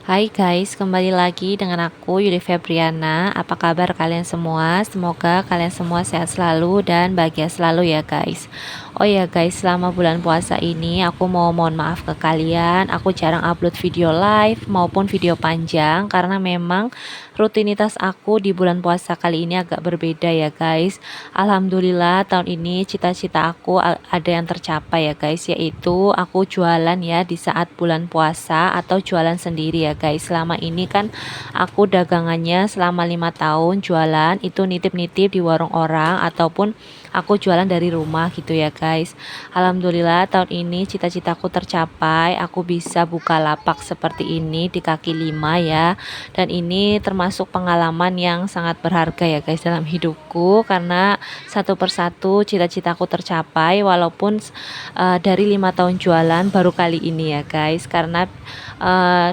Hai guys, kembali lagi dengan aku Yuli Febriana. Apa kabar kalian semua? Semoga kalian semua sehat selalu dan bahagia selalu ya guys. Oh ya guys, selama bulan puasa ini aku mohon maaf ke kalian. Aku jarang upload video live maupun video panjang karena memang rutinitas aku di bulan puasa kali ini agak berbeda ya guys. Alhamdulillah tahun ini cita-cita aku ada yang tercapai ya guys, yaitu aku jualan ya di saat bulan puasa atau jualan sendiri ya guys. Selama ini kan aku dagangannya selama 5 tahun jualan itu nitip-nitip di warung orang ataupun aku jualan dari rumah gitu ya guys. Alhamdulillah tahun ini cita-citaku tercapai, aku bisa buka lapak seperti ini di kaki lima ya. Dan ini termasuk pengalaman yang sangat berharga ya guys dalam hidupku, karena satu persatu cita-citaku tercapai walaupun dari 5 tahun jualan baru kali ini ya guys. Karena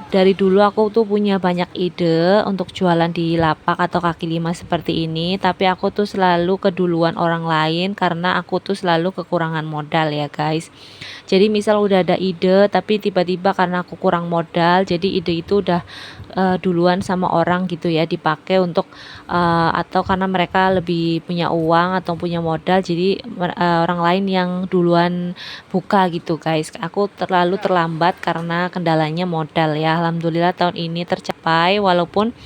dari dulu aku tuh punya banyak ide untuk jualan di lapak atau kaki lima seperti ini, tapi aku tuh selalu keduluan orang lain karena aku tuh selalu kekurangan modal ya guys. Jadi misal udah ada ide tapi tiba-tiba karena aku kurang modal, jadi ide itu udah duluan sama orang gitu ya, dipakai untuk atau karena mereka lebih punya uang atau punya modal, jadi orang lain yang duluan buka gitu guys. Aku terlalu terlambat karena kendalanya modal ya. Alhamdulillah tahun ini tercapai walaupun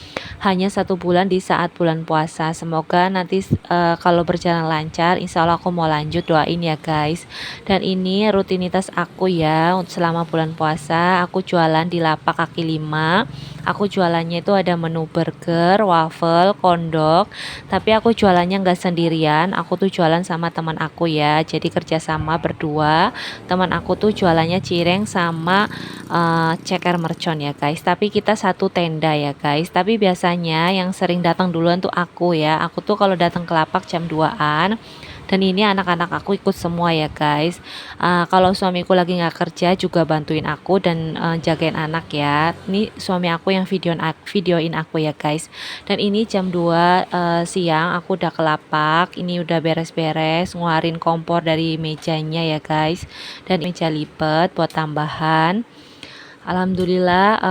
hanya 1 bulan di saat bulan puasa. Semoga nanti kalau berjalan lancar, insya Allah aku mau lanjut, doain ya guys. Dan ini rutinitas aku ya selama bulan puasa. Aku jualan di lapak kaki lima. Aku jualannya itu ada menu burger, waffle, kondok. Tapi aku jualannya nggak sendirian. Aku tuh jualan sama teman aku ya. Jadi kerjasama berdua. Teman aku tuh jualannya cireng sama ceker mercon ya guys. Tapi kita satu tenda ya guys. Tapi biasanya yang sering datang duluan tuh aku ya. Aku tuh kalau datang ke lapak jam 2-an. Dan ini anak-anak aku ikut semua ya guys. Kalau suamiku lagi nggak kerja juga bantuin aku dan jagain anak ya. Ini suami aku yang videoin aku ya guys. Dan ini jam 2 siang aku udah ke lapak. Ini udah beres-beres, ngeluarin kompor dari mejanya ya guys. Dan meja lipat buat tambahan. Alhamdulillah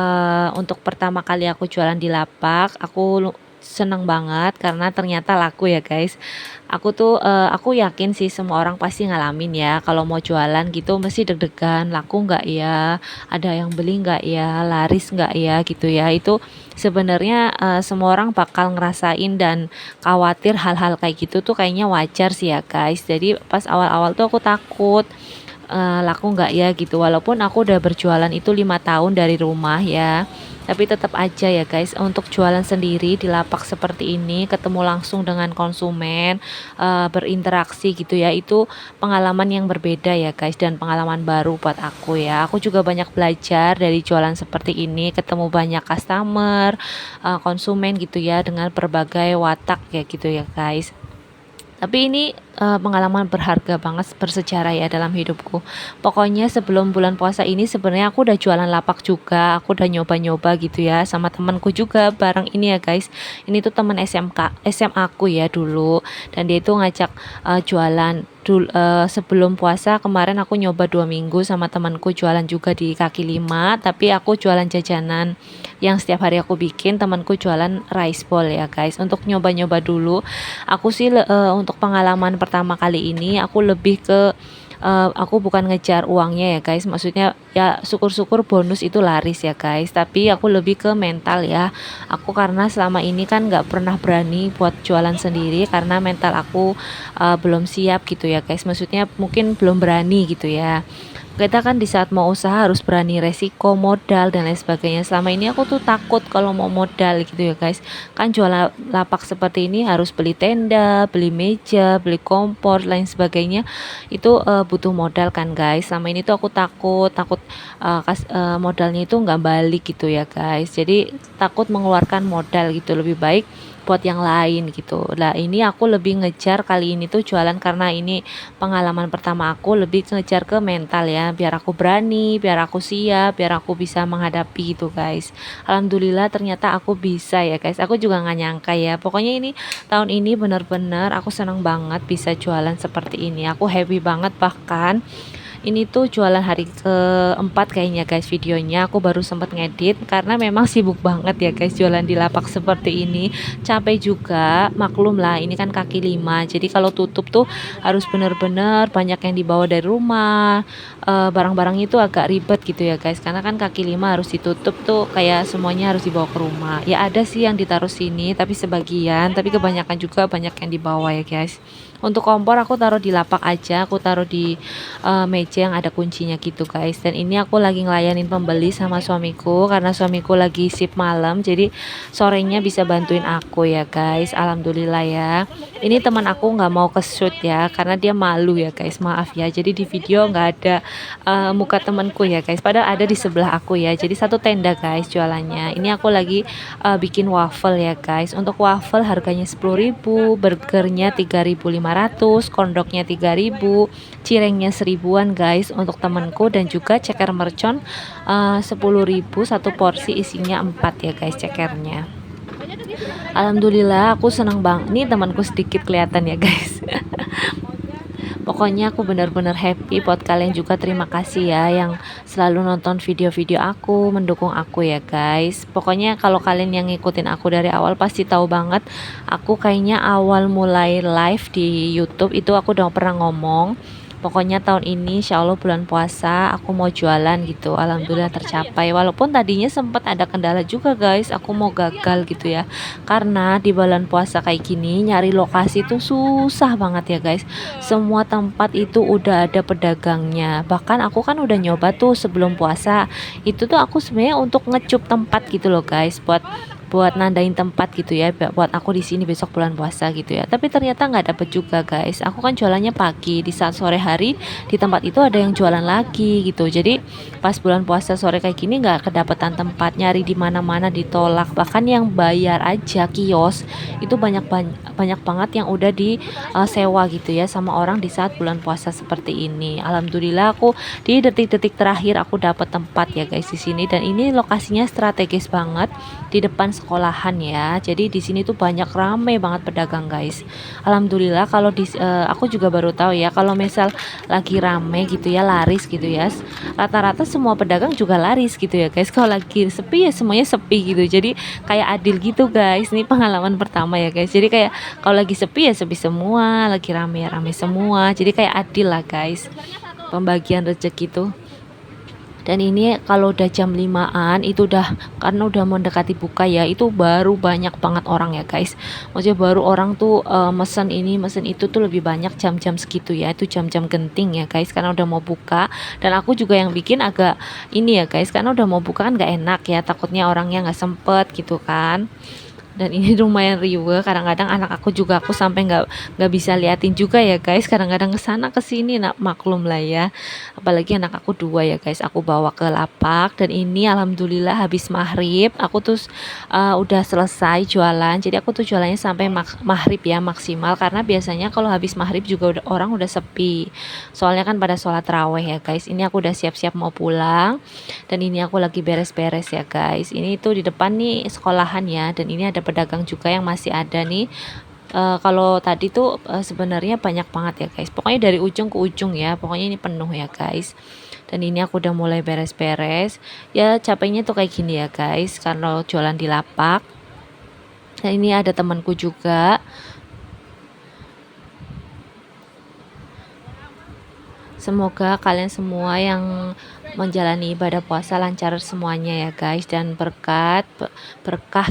untuk pertama kali aku jualan di lapak, aku seneng banget karena ternyata laku ya guys. Aku yakin sih semua orang pasti ngalamin ya, kalau mau jualan gitu mesti deg-degan, laku nggak ya, ada yang beli nggak ya, laris nggak ya gitu ya. Itu sebenarnya semua orang bakal ngerasain dan khawatir hal-hal kayak gitu tuh kayaknya wajar sih ya guys. Jadi pas awal-awal tuh aku takut laku nggak ya gitu, walaupun aku udah berjualan itu 5 tahun dari rumah ya, tapi tetap aja ya guys, untuk jualan sendiri di lapak seperti ini, ketemu langsung dengan konsumen, berinteraksi gitu ya, itu pengalaman yang berbeda ya guys, dan pengalaman baru buat aku ya. Aku juga banyak belajar dari jualan seperti ini, ketemu banyak customer, konsumen gitu ya, dengan berbagai watak ya gitu ya guys. Tapi ini pengalaman berharga banget, bersejarah ya dalam hidupku. Pokoknya sebelum bulan puasa ini sebenarnya aku udah jualan lapak juga, aku udah nyoba-nyoba gitu ya sama temanku juga bareng ini ya guys. Ini tuh teman SMA aku ya dulu, dan dia itu ngajak jualan sebelum puasa kemarin. Aku nyoba 2 minggu sama temanku jualan juga di kaki lima, tapi aku jualan jajanan yang setiap hari aku bikin, temanku jualan rice ball ya guys, untuk nyoba-nyoba dulu. Aku sih untuk pengalaman pertama kali ini aku lebih ke aku bukan ngejar uangnya ya guys, maksudnya ya syukur-syukur bonus itu laris ya guys, tapi aku lebih ke mental ya. Aku karena selama ini kan nggak pernah berani buat jualan sendiri karena mental aku belum siap gitu ya guys, maksudnya mungkin belum berani gitu ya. Kita kan di saat mau usaha harus berani resiko modal dan lain sebagainya. Selama ini aku tuh takut kalau mau modal gitu ya guys. Kan jualan lapak seperti ini harus beli tenda, beli meja, beli kompor, lain sebagainya. Itu butuh modal kan guys. Selama ini tuh aku takut modalnya itu nggak balik gitu ya guys. Jadi takut mengeluarkan modal gitu, lebih baik buat yang lain gitu. Lah ini aku lebih ngejar kali ini tuh jualan karena ini pengalaman pertama aku, lebih ngejar ke mental ya, biar aku berani, biar aku siap, biar aku bisa menghadapi gitu guys. Alhamdulillah ternyata aku bisa ya guys. Aku juga nggak nyangka ya. Pokoknya ini tahun ini bener-bener aku senang banget bisa jualan seperti ini. Aku happy banget, bahkan Ini tuh jualan hari keempat kayaknya guys videonya. Aku baru sempat ngedit karena memang sibuk banget ya guys jualan di lapak seperti ini. Capek juga, maklum lah ini kan kaki lima. Jadi kalau tutup tuh harus bener-bener banyak yang dibawa dari rumah. Barang-barang itu agak ribet gitu ya guys. Karena kan kaki lima harus ditutup tuh kayak semuanya harus dibawa ke rumah. Ya ada sih yang ditaruh sini tapi sebagian, tapi kebanyakan juga banyak yang dibawa ya guys. Untuk kompor aku taruh di lapak aja, aku taruh di meja yang ada kuncinya gitu guys. Dan ini aku lagi ngelayanin pembeli sama suamiku karena suamiku lagi shift malam, jadi sorenya bisa bantuin aku ya guys. Alhamdulillah ya. Ini teman aku nggak mau ke shoot ya karena dia malu ya guys, maaf ya. Jadi di video nggak ada muka temanku ya guys, padahal ada di sebelah aku ya. Jadi satu tenda guys jualannya. Ini aku lagi bikin waffle ya guys. Untuk waffle harganya 10.000, burgernya 3.500, kondoknya 3.000, cirengnya 1.000-an guys untuk temanku, dan juga ceker mercon 10.000 satu porsi isinya 4 ya guys cekernya. Alhamdulillah aku senang banget. Nih temanku sedikit kelihatan ya guys. Pokoknya aku benar-benar happy. Buat kalian juga terima kasih ya yang selalu nonton video-video aku, mendukung aku ya guys. Pokoknya kalau kalian yang ngikutin aku dari awal pasti tahu banget, aku kayaknya awal mulai live di YouTube itu aku udah pernah ngomong, pokoknya tahun ini insya Allah bulan puasa aku mau jualan gitu. Alhamdulillah tercapai, walaupun tadinya sempat ada kendala juga guys, aku mau gagal gitu ya, karena di bulan puasa kayak gini nyari lokasi tuh susah banget ya guys. Semua tempat itu udah ada pedagangnya, bahkan aku kan udah nyoba tuh sebelum puasa itu tuh aku sebenarnya untuk ngecup tempat gitu loh guys, buat nandain tempat gitu ya, buat aku di sini besok bulan puasa gitu ya. Tapi ternyata nggak dapet juga guys. Aku kan jualannya pagi, di saat sore hari di tempat itu ada yang jualan lagi gitu. Jadi pas bulan puasa sore kayak gini nggak kedapetan tempat, nyari di mana-mana ditolak. Bahkan yang bayar aja kios itu banyak banget yang udah di sewa gitu ya sama orang di saat bulan puasa seperti ini. Alhamdulillah aku di detik-detik terakhir aku dapat tempat ya guys di sini, dan ini lokasinya strategis banget di depan sekolahan ya. Jadi di sini tuh banyak rame banget pedagang guys. Alhamdulillah kalau aku juga baru tahu ya kalau misal lagi rame gitu ya, laris gitu ya, rata-rata semua pedagang juga laris gitu ya guys. Kalau lagi sepi ya semuanya sepi gitu. Jadi kayak adil gitu guys. Ini pengalaman pertama ya guys. Jadi kayak kalau lagi sepi ya sepi semua, lagi rame ya rame semua. Jadi kayak adil lah guys pembagian rezeki tuh. Dan ini kalau udah jam 5-an itu udah, karena udah mendekati buka ya, itu baru banyak banget orang ya guys. Maksudnya baru orang tuh mesen ini mesen itu tuh lebih banyak jam-jam segitu ya. Itu jam-jam genting ya guys, karena udah mau buka. Dan aku juga yang bikin agak ini ya guys, karena udah mau buka kan gak enak ya, takutnya orangnya nggak sempet gitu kan. Dan ini lumayan riuh, kadang-kadang anak aku juga aku sampai nggak bisa liatin juga ya guys, kadang-kadang kesana kesini, nak maklum lah ya, apalagi anak aku dua ya guys, aku bawa ke lapak. Dan ini alhamdulillah habis maghrib aku tuh udah selesai jualan, jadi aku tuh jualannya sampai maghrib ya maksimal, karena biasanya kalau habis maghrib juga orang udah sepi, soalnya kan pada sholat raweh ya guys. Ini aku udah siap-siap mau pulang, dan ini aku lagi beres-beres ya guys. Ini tuh di depan nih sekolahan ya, dan ini ada pedagang juga yang masih ada nih. Kalau tadi tuh sebenarnya banyak banget ya guys, pokoknya dari ujung ke ujung ya, pokoknya ini penuh ya guys. Dan ini aku udah mulai beres-beres ya, capeknya tuh kayak gini ya guys karena jualan di lapak. Dan ini ada temanku juga. Semoga kalian semua yang menjalani ibadah puasa lancar semuanya ya guys, dan berkah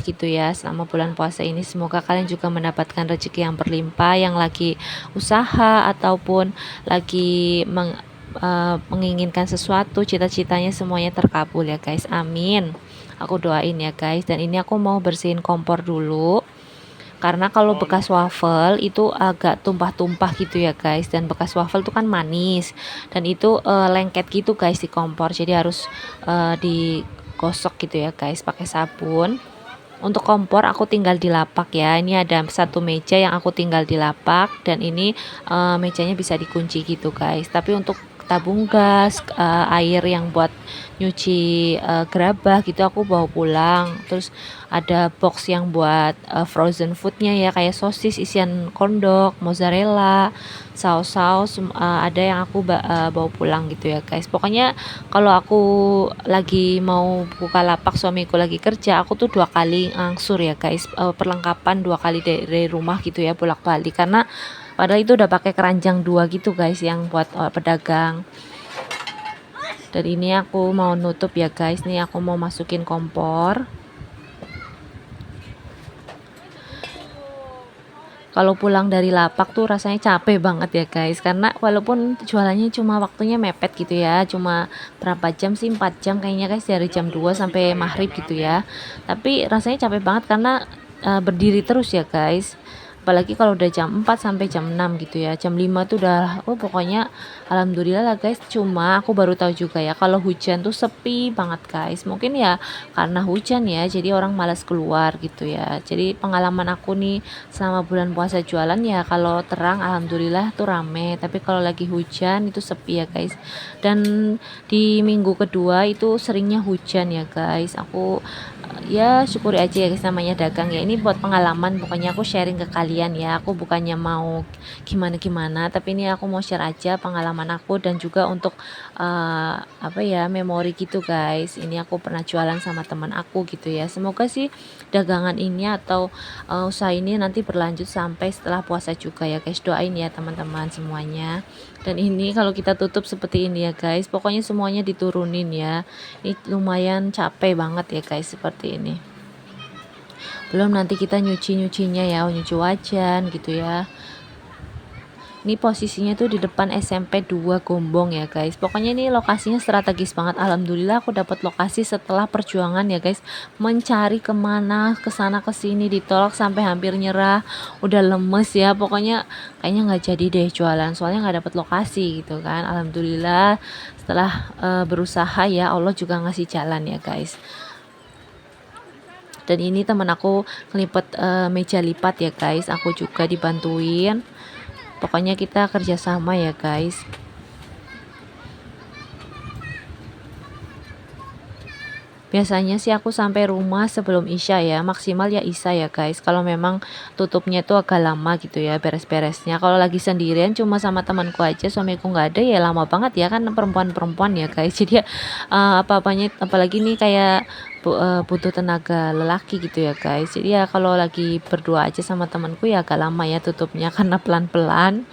gitu ya selama bulan puasa ini. Semoga kalian juga mendapatkan rezeki yang berlimpah, yang lagi usaha ataupun lagi menginginkan sesuatu, cita-citanya semuanya terkabul ya guys. Amin. Aku doain ya guys. Dan ini aku mau bersihin kompor dulu, karena kalau bekas waffle itu agak tumpah-tumpah gitu ya guys, dan bekas waffle itu kan manis, dan itu lengket gitu guys di kompor, jadi harus digosok gitu ya guys pakai sabun. Untuk kompor aku tinggal di lapak ya, ini ada satu meja yang aku tinggal di lapak, dan ini mejanya bisa dikunci gitu guys. Tapi untuk tabung gas, air yang buat nyuci gerabah gitu aku bawa pulang. Terus ada box yang buat frozen foodnya ya, kayak sosis isian kondok, mozzarella, saus-saus, ada yang aku bawa pulang gitu ya guys. Pokoknya kalau aku lagi mau buka lapak, suamiku lagi kerja, aku tuh 2 kali ngangsur ya guys, perlengkapan 2 kali dari rumah gitu ya, bolak-balik, karena padahal itu udah pakai keranjang 2 gitu guys yang buat pedagang. Dan ini aku mau nutup ya guys, nih aku mau masukin kompor. Kalau pulang dari lapak tuh rasanya capek banget ya guys, karena walaupun jualannya cuma waktunya mepet gitu ya, cuma berapa jam sih, 4 jam kayaknya guys, dari jam 2 sampai maghrib gitu ya, tapi rasanya capek banget karena berdiri terus ya guys. Apalagi kalau udah jam 4 sampai jam 6 gitu ya, jam 5 tuh udah pokoknya alhamdulillah lah guys. Cuma aku baru tahu juga ya kalau hujan tuh sepi banget guys, mungkin ya karena hujan ya jadi orang malas keluar gitu ya. Jadi pengalaman aku nih selama bulan puasa jualan ya, kalau terang alhamdulillah tuh rame, tapi kalau lagi hujan itu sepi ya guys. Dan di minggu kedua itu seringnya hujan ya guys, aku ya syukuri aja ya guys, namanya dagang ya, ini buat pengalaman, pokoknya aku sharing ke kalian ya, aku bukannya mau gimana-gimana, tapi ini aku mau share aja pengalaman aku dan juga untuk apa ya, memori gitu guys. Ini aku pernah jualan sama teman aku gitu ya, semoga sih dagangan ini atau usaha ini nanti berlanjut sampai setelah puasa juga ya guys, doain ya teman-teman semuanya. Dan ini kalau kita tutup seperti ini ya guys, pokoknya semuanya diturunin ya, ini lumayan capek banget ya guys, seperti ini. Belum nanti kita nyuci-nyucinya ya, nyuci wajan gitu ya. Ini posisinya tuh di depan SMP 2 Gombong ya guys. Pokoknya ini lokasinya strategis banget. Alhamdulillah aku dapat lokasi setelah perjuangan ya guys, mencari kemana, kesana kesini, ditolak sampai hampir nyerah, udah lemes ya. Pokoknya kayaknya nggak jadi deh jualan, soalnya nggak dapat lokasi gitu kan. Alhamdulillah setelah berusaha ya, Allah juga ngasih jalan ya guys. Dan ini teman aku ngelipet meja lipat ya guys, aku juga dibantuin. Pokoknya kita kerjasama ya guys. Biasanya sih aku sampai rumah sebelum isya ya, maksimal ya isya ya guys. Kalau memang tutupnya itu agak lama gitu ya beres-beresnya. Kalau lagi sendirian cuma sama temanku aja, suamiku nggak ada ya lama banget ya, kan perempuan-perempuan ya guys. Jadi ya apa-apanya, apalagi nih kayak butuh tenaga lelaki gitu ya guys. Jadi ya kalau lagi berdua aja sama temanku ya agak lama ya tutupnya karena pelan-pelan.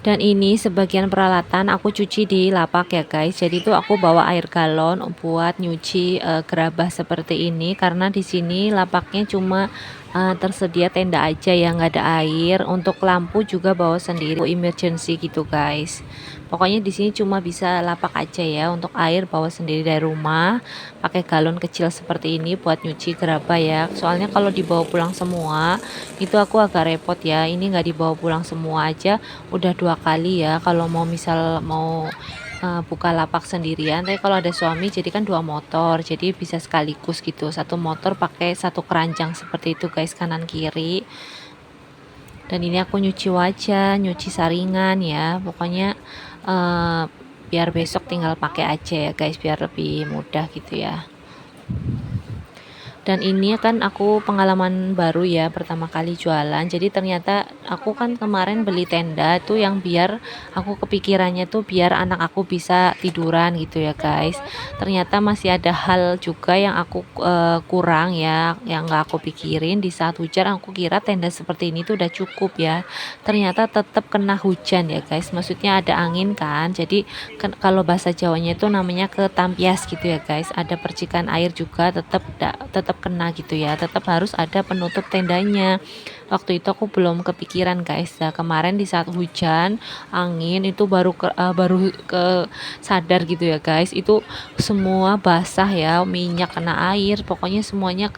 Dan ini sebagian peralatan aku cuci di lapak ya guys. Jadi tuh aku bawa air galon buat nyuci gerabah seperti ini, karena di sini lapaknya cuma tersedia tenda aja ya, nggak ada air. Untuk lampu juga bawa sendiri, emergency gitu guys. Pokoknya di sini cuma bisa lapak aja ya, untuk air bawa sendiri dari rumah, pakai galon kecil seperti ini buat nyuci gerabah ya. Soalnya kalau dibawa pulang semua itu aku agak repot ya. Ini nggak dibawa pulang semua aja udah 2 kali ya, kalau mau misal mau buka lapak sendirian. Tapi kalau ada suami jadi kan 2 motor, jadi bisa sekaligus gitu, satu motor pakai satu keranjang seperti itu guys, kanan kiri. Dan ini aku nyuci wajan, nyuci saringan ya, pokoknya biar besok tinggal pakai aja ya guys, biar lebih mudah gitu ya. Dan ini kan aku pengalaman baru ya, pertama kali jualan. Jadi ternyata aku kan kemarin beli tenda tuh yang biar aku kepikirannya tuh biar anak aku bisa tiduran gitu ya guys. Ternyata masih ada hal juga yang aku kurang ya, yang nggak aku pikirin. Di saat hujan aku kira tenda seperti ini tuh udah cukup ya, ternyata tetap kena hujan ya guys. Maksudnya ada angin kan, jadi kalau bahasa Jawanya itu namanya ketampias gitu ya guys, ada percikan air juga, tetap kena gitu ya, tetap harus ada penutup tendanya. waktu itu aku belum kepikiran guys. Nah, kemarin di saat hujan angin itu baru ke sadar gitu ya guys, itu semua basah ya, minyak kena air, pokoknya semuanya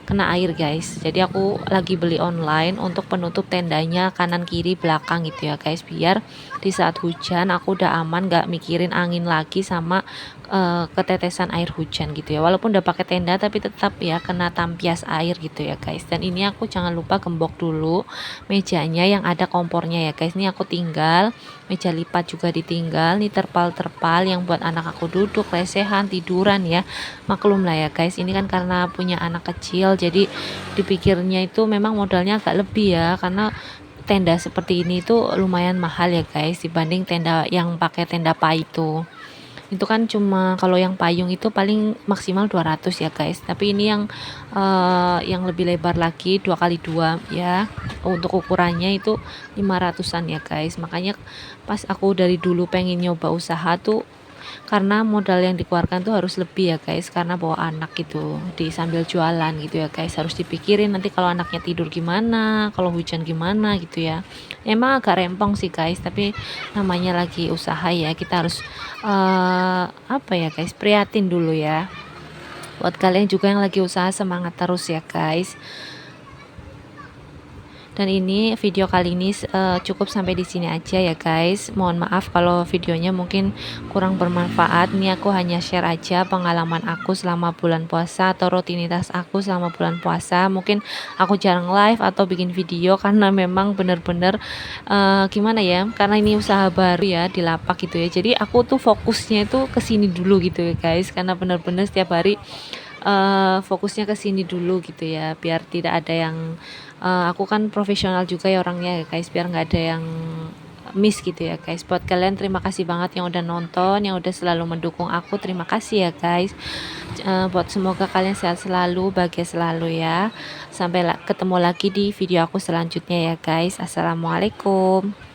kena air guys. Jadi aku lagi beli online untuk penutup tendanya kanan kiri belakang gitu ya guys, biar di saat hujan aku udah aman, gak mikirin angin lagi sama ketetesan air hujan gitu ya. Walaupun udah pakai tenda tapi tetap ya kena tampias air gitu ya guys. Dan ini aku jangan lupa gembok dulu mejanya yang ada kompornya ya guys. Ini aku tinggal, meja lipat juga ditinggal, nih terpal-terpal yang buat anak aku duduk lesehan tiduran ya. Maklum lah ya guys, ini kan karena punya anak kecil, jadi dipikirnya itu memang modalnya agak lebih ya, karena tenda seperti ini tuh lumayan mahal ya guys dibanding tenda yang pakai tenda pai itu kan cuma kalau yang payung itu paling maksimal 200 ya guys, tapi ini yang lebih lebar lagi 2x2 ya, untuk ukurannya itu 500-an ya guys. Makanya pas aku dari dulu pengen nyoba usaha tuh, karena modal yang dikeluarkan tuh harus lebih ya guys, karena bawa anak gitu di sambil jualan gitu ya guys, harus dipikirin nanti kalau anaknya tidur gimana, kalau hujan gimana gitu ya. Emang agak rempong sih guys, tapi namanya lagi usaha ya, kita harus apa ya guys, prihatin dulu ya. Buat kalian juga yang lagi usaha, semangat terus ya guys. Dan ini video kali ini cukup sampai di sini aja ya guys. Mohon maaf kalau videonya mungkin kurang bermanfaat. Ini aku hanya share aja pengalaman aku selama bulan puasa atau rutinitas aku selama bulan puasa. Mungkin aku jarang live atau bikin video karena memang bener-bener gimana ya? Karena ini usaha baru ya di lapak gitu ya. Jadi aku tuh fokusnya itu ke sini dulu gitu ya guys. Karena bener-bener setiap hari fokusnya ke sini dulu gitu ya, biar tidak ada yang aku kan profesional juga ya orangnya ya guys, biar nggak ada yang miss gitu ya guys. Buat kalian terima kasih banget yang udah nonton, yang udah selalu mendukung aku, terima kasih ya guys. Buat semoga kalian sehat selalu, bahagia selalu ya. Sampai ketemu lagi di video aku selanjutnya ya guys. Assalamualaikum.